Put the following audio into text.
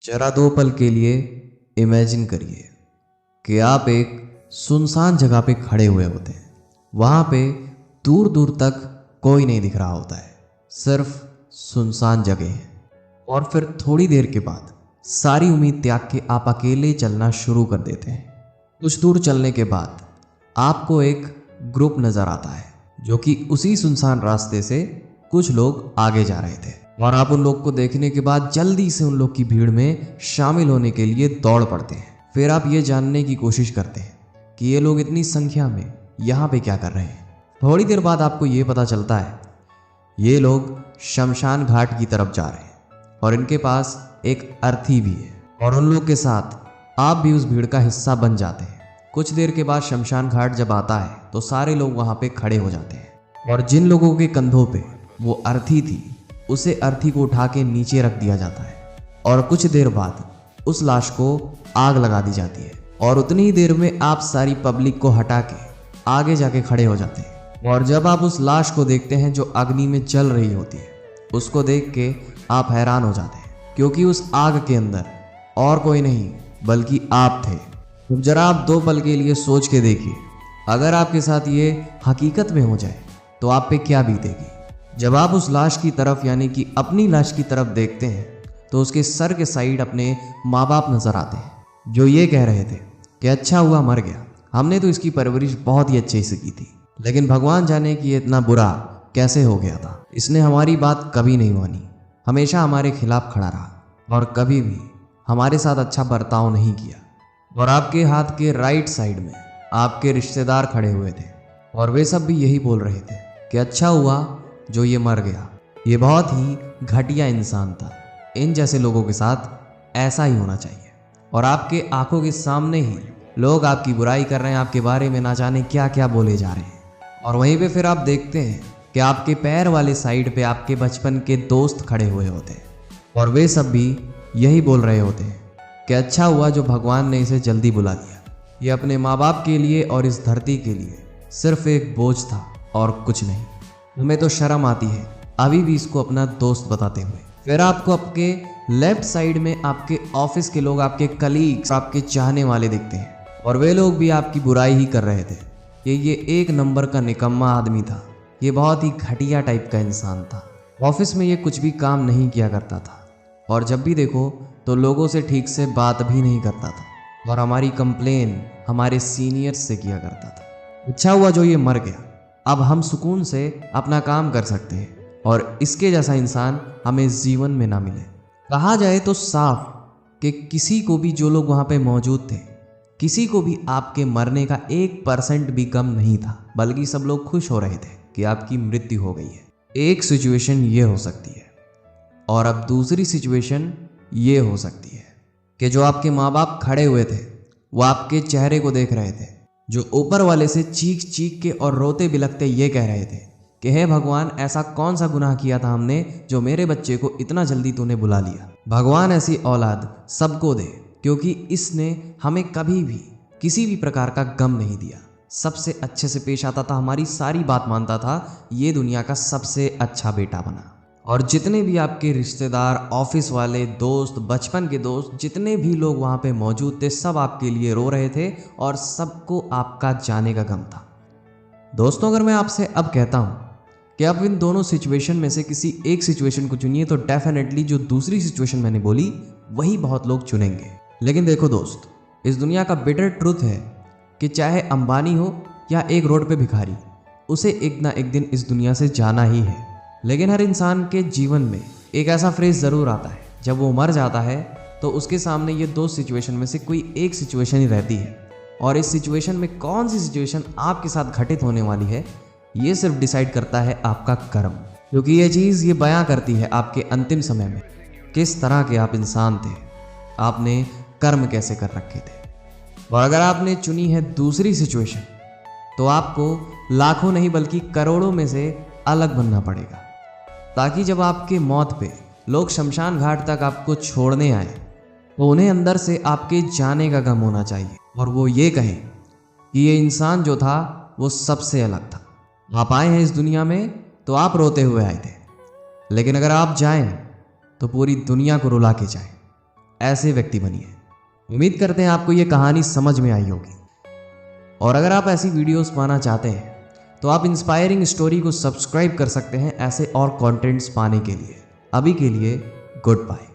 जरा दो पल के लिए इमेजिन करिए कि आप एक सुनसान जगह पे खड़े हुए होते हैं। वहाँ पे दूर दूर तक कोई नहीं दिख रहा होता है, सिर्फ सुनसान जगह है। और फिर थोड़ी देर के बाद सारी उम्मीद त्याग के आप अकेले चलना शुरू कर देते हैं। कुछ दूर चलने के बाद आपको एक ग्रुप नज़र आता है जो कि उसी सुनसान रास्ते से कुछ लोग आगे जा रहे थे। और आप उन लोग को देखने के बाद जल्दी से उन लोग की भीड़ में शामिल होने के लिए दौड़ पड़ते हैं। फिर आप ये जानने की कोशिश करते हैं कि ये लोग इतनी संख्या में यहाँ पे क्या कर रहे हैं। थोड़ी देर बाद आपको ये पता चलता है ये लोग शमशान घाट की तरफ जा रहे हैं और इनके पास एक अर्थी भी है। और उन लोग के साथ आप भी उस भीड़ का हिस्सा बन जाते हैं। कुछ देर के बाद शमशान घाट जब आता है तो सारे लोग वहाँ पे खड़े हो जाते हैं और जिन लोगों के कंधों पे वो अर्थी थी उसे अर्थी को उठा के नीचे रख दिया जाता है। और कुछ देर बाद उस लाश को आग लगा दी जाती है और उतनी ही देर में आप सारी पब्लिक को हटा के आगे जाके खड़े हो जाते हैं। और जब आप उस लाश को देखते हैं जो अग्नि में जल रही होती है, उसको देख के आप हैरान हो जाते हैं क्योंकि उस आग के अंदर और कोई नहीं बल्कि आप थे। तो जरा आप दो पल के लिए सोच के देखिए, अगर आपके साथ ये हकीकत में हो जाए तो आप पे क्या बीतेगी। जब आप उस लाश की तरफ यानी कि अपनी लाश की तरफ देखते हैं तो उसके सर के साइड अपने माँ बाप नज़र आते हैं जो ये कह रहे थे कि अच्छा हुआ मर गया, हमने तो इसकी परवरिश बहुत ही अच्छे से की थी, लेकिन भगवान जाने कि ये इतना बुरा कैसे हो गया था। इसने हमारी बात कभी नहीं मानी, हमेशा हमारे खिलाफ खड़ा रहा और कभी भी हमारे साथ अच्छा बर्ताव नहीं किया। और आपके हाथ के राइट साइड में आपके रिश्तेदार खड़े हुए थे और वे सब भी यही बोल रहे थे कि अच्छा हुआ जो ये मर गया, ये बहुत ही घटिया इंसान था, इन जैसे लोगों के साथ ऐसा ही होना चाहिए। और आपके आंखों के सामने ही लोग आपकी बुराई कर रहे हैं, आपके बारे में ना जाने क्या क्या बोले जा रहे हैं। और वहीं पे फिर आप देखते हैं कि आपके पैर वाले साइड पे आपके बचपन के दोस्त खड़े हुए होते हैं और वे सब भी यही बोल रहे होते हैं कि अच्छा हुआ जो भगवान ने इसे जल्दी बुला लिया, ये अपने माँ बाप के लिए और इस धरती के लिए सिर्फ एक बोझ था और कुछ नहीं। हमें तो शर्म आती है अभी भी इसको अपना दोस्त बताते हुए। फिर आपको आपके लेफ्ट साइड में आपके ऑफिस के लोग, आपके कलीग्स, आपके चाहने वाले दिखते हैं और वे लोग भी आपकी बुराई ही कर रहे थे कि ये एक नंबर का निकम्मा आदमी था, ये बहुत ही घटिया टाइप का इंसान था, ऑफिस में ये कुछ भी काम नहीं किया करता था और जब भी देखो तो लोगों से ठीक से बात भी नहीं करता था और हमारी कंप्लेन हमारे सीनियर्स से किया करता था। अच्छा हुआ जो ये मर गया, अब हम सुकून से अपना काम कर सकते हैं और इसके जैसा इंसान हमें जीवन में ना मिले। कहा जाए तो साफ कि किसी को भी, जो लोग वहाँ पे मौजूद थे, किसी को भी आपके मरने का 1% भी गम नहीं था, बल्कि सब लोग खुश हो रहे थे कि आपकी मृत्यु हो गई है। एक सिचुएशन ये हो सकती है और अब दूसरी सिचुएशन ये हो सकती है कि जो आपके माँ बाप खड़े हुए थे वो आपके चेहरे को देख रहे थे, जो ऊपर वाले से चीख चीख के और रोते बिलखते ये कह रहे थे कि हे भगवान, ऐसा कौन सा गुनाह किया था हमने जो मेरे बच्चे को इतना जल्दी तूने बुला लिया। भगवान ऐसी औलाद सबको दे क्योंकि इसने हमें कभी भी किसी भी प्रकार का गम नहीं दिया, सबसे अच्छे से पेश आता था, हमारी सारी बात मानता था, ये दुनिया का सबसे अच्छा बेटा बना। और जितने भी आपके रिश्तेदार, ऑफिस वाले, दोस्त, बचपन के दोस्त, जितने भी लोग वहाँ पे मौजूद थे, सब आपके लिए रो रहे थे और सबको आपका जाने का गम था। दोस्तों, अगर मैं आपसे अब कहता हूँ कि आप इन दोनों सिचुएशन में से किसी एक सिचुएशन को चुनिए तो डेफिनेटली जो दूसरी सिचुएशन मैंने बोली वही बहुत लोग चुनेंगे। लेकिन देखो दोस्त, इस दुनिया का बिटर ट्रूथ है कि चाहे अंबानी हो या एक रोड पे भिखारी, उसे एक ना एक दिन इस दुनिया से जाना ही है। लेकिन हर इंसान के जीवन में एक ऐसा फ्रेज ज़रूर आता है, जब वो मर जाता है तो उसके सामने ये दो सिचुएशन में से कोई एक सिचुएशन ही रहती है और इस सिचुएशन में कौन सी सिचुएशन आपके साथ घटित होने वाली है ये सिर्फ डिसाइड करता है आपका कर्म, क्योंकि ये चीज़ ये बयां करती है आपके अंतिम समय में किस तरह के आप इंसान थे, आपने कर्म कैसे कर रखे थे। और अगर आपने चुनी है दूसरी सिचुएशन तो आपको लाखों नहीं बल्कि करोड़ों में से अलग बनना पड़ेगा, ताकि जब आपके मौत पे लोग शमशान घाट तक आपको छोड़ने आए तो उन्हें अंदर से आपके जाने का गम होना चाहिए और वो ये कहें कि ये इंसान जो था वो सबसे अलग था। आप आए हैं इस दुनिया में तो आप रोते हुए आए थे, लेकिन अगर आप जाएं तो पूरी दुनिया को रुला के जाएं, ऐसे व्यक्ति बनिए। उम्मीद करते हैं आपको ये कहानी समझ में आई होगी। और अगर आप ऐसी वीडियोस पाना चाहते हैं तो आप इंस्पायरिंग स्टोरी को सब्सक्राइब कर सकते हैं ऐसे और कंटेंट्स पाने के लिए। अभी के लिए गुड बाय।